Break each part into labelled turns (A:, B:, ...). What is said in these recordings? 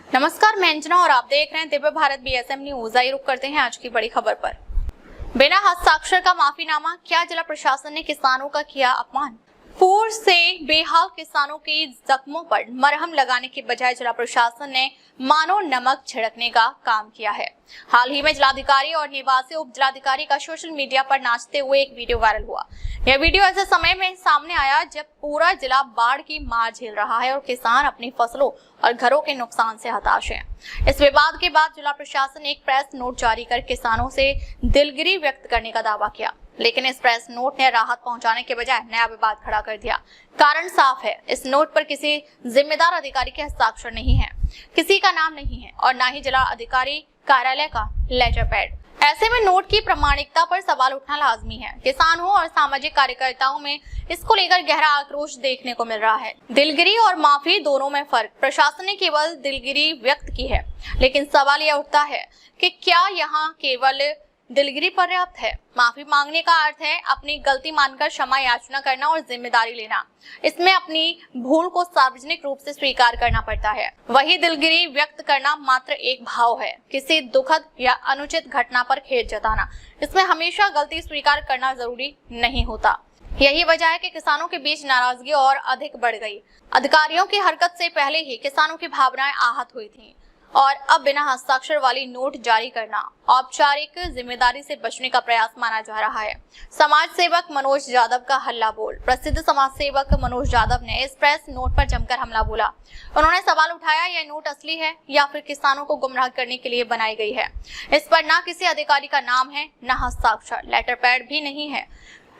A: नमस्कार, मैं अंजना और आप देख रहे हैं दिव्य भारत बीएसएम न्यूज। आइए रुक करते हैं आज की बड़ी खबर पर। बिना हस्ताक्षर का माफीनामा, क्या जिला प्रशासन ने किसानों का किया अपमान। पूर से बेहाल किसानों के जख्मों पर मरहम लगाने के बजाय जिला प्रशासन ने मानो नमक छिड़कने का काम किया है। हाल ही में जिलाधिकारी और निवासी उप जिलाधिकारी का सोशल मीडिया पर नाचते हुए एक वीडियो वायरल हुआ। यह वीडियो ऐसे समय में सामने आया जब पूरा जिला बाढ़ की मार झेल रहा है और किसान अपनी फसलों और घरों के नुकसान से हताश हैं। इस विवाद के बाद जिला प्रशासन ने एक प्रेस नोट जारी कर किसानों से दिलगिरी व्यक्त करने का दावा किया, लेकिन इस प्रेस नोट ने राहत पहुंचाने के बजाय नया विवाद खड़ा कर दिया। कारण साफ है, इस नोट पर किसी जिम्मेदार अधिकारी के हस्ताक्षर नहीं है, किसी का नाम नहीं है और न ही जिला अधिकारी कार्यालय का लेटर पैड। ऐसे में नोट की प्रामाणिकता पर सवाल उठना लाजमी है। किसानों और सामाजिक कार्यकर्ताओं में इसको लेकर गहरा आक्रोश देखने को मिल रहा है। दिलगिरी और माफी दोनों में फर्क। प्रशासन ने केवल दिलगिरी व्यक्त की है, लेकिन सवाल यह उठता है कि क्या यहाँ केवल दिलगिरी पर्याप्त है। माफी मांगने का अर्थ है अपनी गलती मानकर क्षमा याचना करना और जिम्मेदारी लेना। इसमें अपनी भूल को सार्वजनिक रूप से स्वीकार करना पड़ता है। वही दिलगिरी व्यक्त करना मात्र एक भाव है, किसी दुखद या अनुचित घटना पर खेद जताना। इसमें हमेशा गलती स्वीकार करना जरूरी नहीं होता। यही वजह है कि किसानों के बीच नाराजगी और अधिक बढ़ गई। अधिकारियों की हरकत से पहले ही किसानों की भावनाएं आहत हुई थी और अब बिना हस्ताक्षर वाली नोट जारी करना औपचारिक जिम्मेदारी से बचने का प्रयास माना जा रहा है। समाज सेवक मनोज यादव का हल्ला बोल। प्रसिद्ध समाज सेवक मनोज यादव ने इस प्रेस नोट पर जमकर हमला बोला। उन्होंने सवाल उठाया, यह नोट असली है या फिर किसानों को गुमराह करने के लिए बनाई गई है। इस पर न किसी अधिकारी का नाम है, न हस्ताक्षर, लेटर पैड भी नहीं है।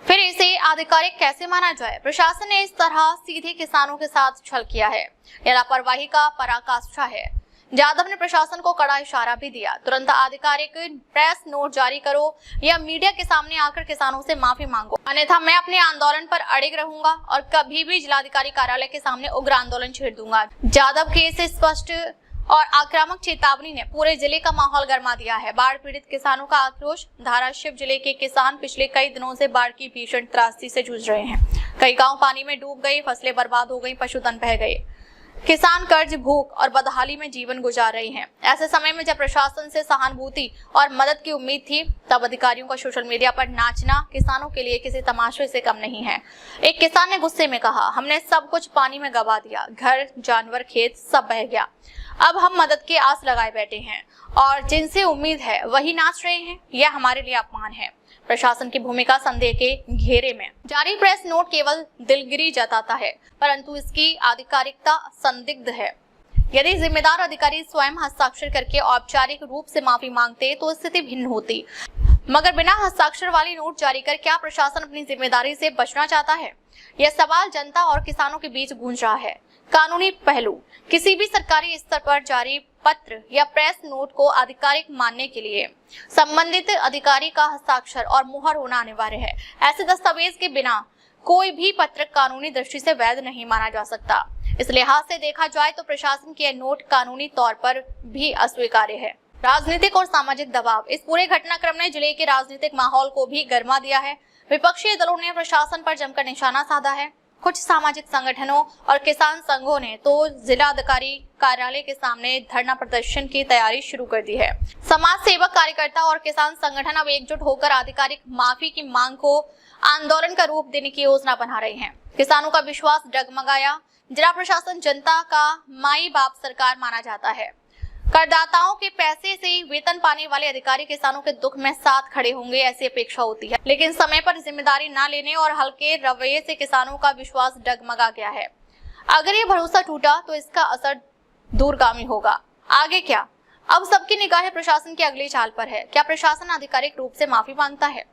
A: फिर इसे आधिकारिक कैसे माना जाए। प्रशासन ने इस तरह सीधे किसानों के साथ छल किया है। यह लापरवाही का पराकाष्ठा है। यादव ने प्रशासन को कड़ा इशारा भी दिया, तुरंत आधिकारिक प्रेस नोट जारी करो या मीडिया के सामने आकर किसानों से माफी मांगो, अन्यथा मैं अपने आंदोलन पर अड़िग रहूंगा और कभी भी जिलाधिकारी कार्यालय के सामने उग्र आंदोलन छेड़ दूंगा। यादव के इस स्पष्ट और आक्रामक चेतावनी ने पूरे जिले का माहौल गर्मा दिया है। बाढ़ पीड़ित किसानों का आक्रोश। धाराशिव जिले के किसान पिछले कई दिनों से बाढ़ की भीषण त्रासदी से जूझ रहे हैं। कई गाँव पानी में डूब गए, फसलें बर्बाद हो गई, पशुधन बह गए। किसान कर्ज, भूख और बदहाली में जीवन गुजार रहे हैं। ऐसे समय में जब प्रशासन से सहानुभूति और मदद की उम्मीद थी, तब अधिकारियों का सोशल मीडिया पर नाचना किसानों के लिए किसी तमाशे से कम नहीं है। एक किसान ने गुस्से में कहा, हमने सब कुछ पानी में गवा दिया, घर, जानवर, खेत सब बह गया। अब हम मदद की आस लगाए बैठे हैं और जिनसे उम्मीद है वही नाच रहे हैं। यह हमारे लिए अपमान है। प्रशासन की भूमिका संदेह के घेरे में। जारी प्रेस नोट केवल दिलगिरी जताता है, परंतु इसकी आधिकारिकता संदिग्ध है। यदि जिम्मेदार अधिकारी स्वयं हस्ताक्षर करके औपचारिक रूप से माफी मांगते तो स्थिति भिन्न होती, मगर बिना हस्ताक्षर वाली नोट जारी कर क्या प्रशासन अपनी जिम्मेदारी से बचना चाहता है? यह सवाल जनता और किसानों के बीच गूंज रहा है। कानूनी पहलू। किसी भी सरकारी स्तर पर जारी पत्र या प्रेस नोट को आधिकारिक मानने के लिए संबंधित अधिकारी का हस्ताक्षर और मुहर होना अनिवार्य है। ऐसे दस्तावेज के बिना कोई भी पत्र कानूनी दृष्टि से वैध नहीं माना जा सकता। इस लिहाज से देखा जाए तो प्रशासन की यह नोट कानूनी तौर पर भी अस्वीकार्य है। राजनीतिक और सामाजिक दबाव। इस पूरे घटनाक्रम ने जिले के राजनीतिक माहौल को भी गर्मा दिया है। विपक्षी दलों ने प्रशासन पर जमकर निशाना साधा है। कुछ सामाजिक संगठनों और किसान संघों ने तो जिलाधिकारी कार्यालय के सामने धरना प्रदर्शन की तैयारी शुरू कर दी है। समाज सेवक, कार्यकर्ता और किसान संगठन अब एकजुट होकर आधिकारिक माफी की मांग को आंदोलन का रूप देने की योजना बना रहे हैं। किसानों का विश्वास डगमगाया। जिला प्रशासन जनता का माई बाप सरकार माना जाता है। करदाताओं के पैसे से वेतन पाने वाले अधिकारी किसानों के दुख में साथ खड़े होंगे, ऐसी अपेक्षा होती है, लेकिन समय पर जिम्मेदारी न लेने और हल्के रवैये से किसानों का विश्वास डगमगा गया है। अगर ये भरोसा टूटा तो इसका असर दूरगामी होगा। आगे क्या? अब सबकी निगाहें प्रशासन की अगली चाल पर है। क्या प्रशासन आधिकारिक रूप से माफी मांगता है?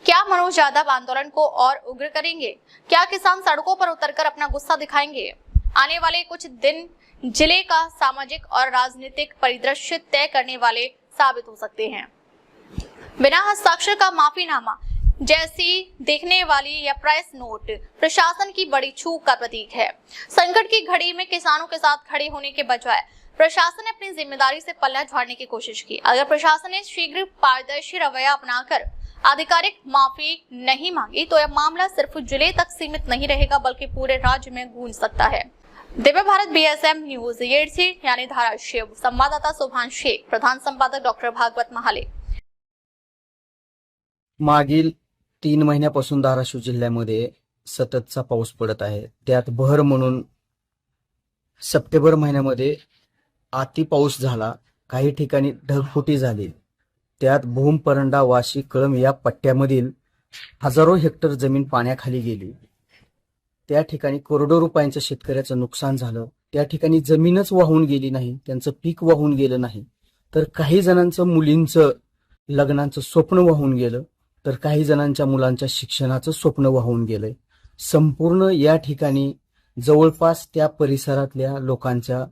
A: क्या मनोज यादव आंदोलन को और उग्र करेंगे? क्या किसान सड़कों पर उतरकर अपना गुस्सा दिखाएंगे? आने वाले कुछ दिन जिले का सामाजिक और राजनीतिक परिदृश्य तय करने वाले साबित हो सकते हैं। बिना हस्ताक्षर का माफीनामा जैसी देखने वाली यह प्रेस नोट प्रशासन की बड़ी चूक का प्रतीक है। संकट की घड़ी में किसानों के साथ खड़े होने के बजाय प्रशासन ने अपनी जिम्मेदारी से पल्ला झाड़ने की कोशिश की। अगर प्रशासन ने शीघ्र पारदर्शी रवैया अपनाकर आधिकारिक माफी नहीं मांगी तो यह मामला सिर्फ जिले तक सीमित नहीं रहेगा, बल्कि पूरे राज्य में गूंज सकता है। दिव्य भारत बीएसएम न्यूज येडशी यानी धाराशिव, संवाददाता सुभाष शेख, प्रधान संपादक डॉक्टर भागवत महाले।
B: मागील 3 महिन्यापासून धाराशिव जिल्ह्यामध्ये सततचा पाऊस पडत आहे। त्यात भर म्हणून सप्टेंबर महिन्यामध्ये अति पाऊस झाला, काही ठिकाणी ढगफुटी झाली। त्यात भूम, परंडा, वाशी, कळंब या पट्ट्यामधील हजारो हेक्टर जमीन पाण्याखाली गेली। त्या ठिकाणी करोडो रुपयांचं शेतकऱ्याचं नुकसान झालं। त्या ठिकाणी जमीनच वाहून गेली नाही, त्यांचं पीक वाहून गेलं नाही, तर काही जणांचं मुलींचं लग्नाचं स्वप्न वाहून गेलं, तर काही जणांच्या मुलांच्या शिक्षणाचं स्वप्न वाहून गेलंय। संपूर्ण या ठिकाणी जवळपास त्या परिसरातल्या लोकांच्या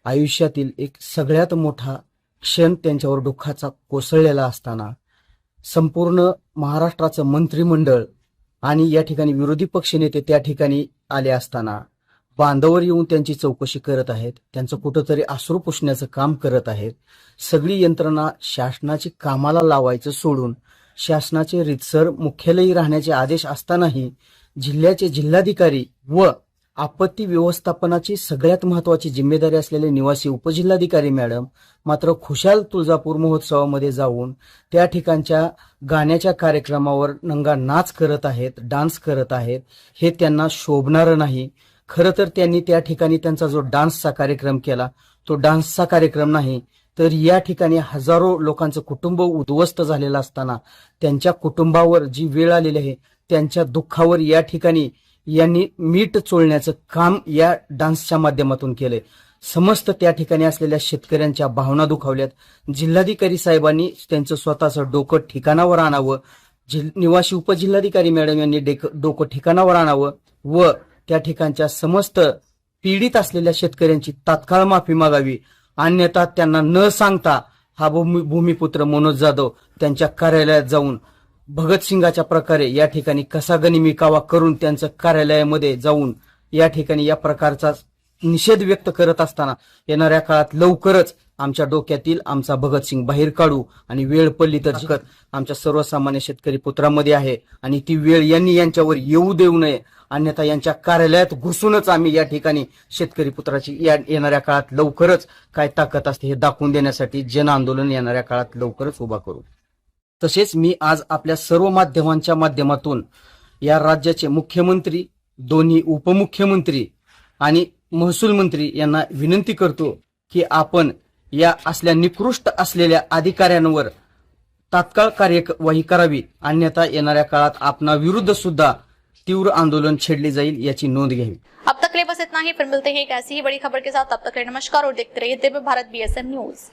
B: आयुष्यातील एक सगळ्यात मोठा क्षण त्यांच्यावर दुःखाचा कोसळलेला असताना संपूर्ण महाराष्ट्राचं मंत्रिमंडळ आणि या ठिकाणी विरोधी पक्षनेते त्या ठिकाणी आले असताना बांधावर येऊन त्यांची चौकशी करत आहेत, त्यांचं कुठंतरी अश्रू पुसण्याचं काम करत आहेत। सगळी यंत्रणा शासनाची कामाला लावायचं सोडून शासनाचे रीतसर मुख्यालयी राहण्याचे आदेश असतानाही जिल्ह्याचे जिल्हाधिकारी व आपत्ती व्यवस्थापनाची सगळ्यात महत्वाची जिम्मेदारी असलेले निवासी उपजिल्हाधिकारी मॅडम मात्र खुशाल तुळजापूर महोत्सवामध्ये जाऊन त्या ठिकाणच्या गाण्याच्या कार्यक्रमावर नंगा नाच करत आहेत, डान्स करत आहेत। हे त्यांना शोभणारं नाही। खरं तर त्यांनी त्या ठिकाणी त्यांचा जो डान्सचा कार्यक्रम केला तो डान्सचा कार्यक्रम नाही, तर या ठिकाणी हजारो लोकांचं कुटुंब उद्ध्वस्त झालेलं असताना त्यांच्या कुटुंबावर जी वेळ आलेली आहे त्यांच्या दुःखावर या ठिकाणी यांनी मीठ चोळण्याचं काम या डान्सच्या माध्यमातून केलंय। समस्त त्या ठिकाणी असलेल्या शेतकऱ्यांच्या भावना दुखावल्यात। जिल्हाधिकारी साहेबांनी त्यांचं स्वतःचं डोकं ठिकाणावर आणावं, निवासी उपजिल्हाधिकारी मॅडम यांनी डोकं ठिकाणावर आणावं व त्या ठिकाणच्या समस्त पीडित असलेल्या शेतकऱ्यांची तात्काळ माफी मागावी, अन्यथा त्यांना न सांगता हा भूमिपुत्र मनोज जाधव त्यांच्या कार्यालयात जाऊन भगतसिंगाच्या प्रकारे या ठिकाणी कसा गनिमी कावा करून त्यांचं कार्यालयामध्ये जाऊन या ठिकाणी या प्रकारचा निषेध व्यक्त करत असताना येणाऱ्या काळात लवकरच आमच्या डोक्यातील आमचा भगतसिंग बाहेर काढू आणि वेळ पडली तर आमच्या सर्वसामान्य शेतकरी पुत्रांमध्ये आहे आणि ती वेळ यांनी यांच्यावर येऊ देऊ नये, अन्यथा यांच्या कार्यालयात घुसूनच आम्ही या ठिकाणी शेतकरी पुत्राची येणाऱ्या काळात लवकरच काय ताकद असते हे दाखवून देण्यासाठी जन आंदोलन येणाऱ्या काळात लवकरच उभा करू। तसेच मी आज आपल्या सर्व माध्यमांच्या माध्यमातून या राज्याचे मुख्यमंत्री, दोन्ही उपमुख्यमंत्री आणि महसूल मंत्री यांना विनंती करतो की आपण या असल्या निकृष्ट असलेल्या अधिकाऱ्यांवर तात्काळ कार्यवाही करावी, अन्यथा येणाऱ्या काळात आपणा विरुद्ध सुद्धा तीव्र आंदोलन छेड़ली जाईल याची नोंद घ्यावी।
A: अब तक के लिए बस इतना ही, फिर मिलते हैं एक ऐसी ही बड़ी खबर के साथ। तब तक के लिए नमस्कार और देखते रहिए दिव्य भारत बीएसएम न्यूज।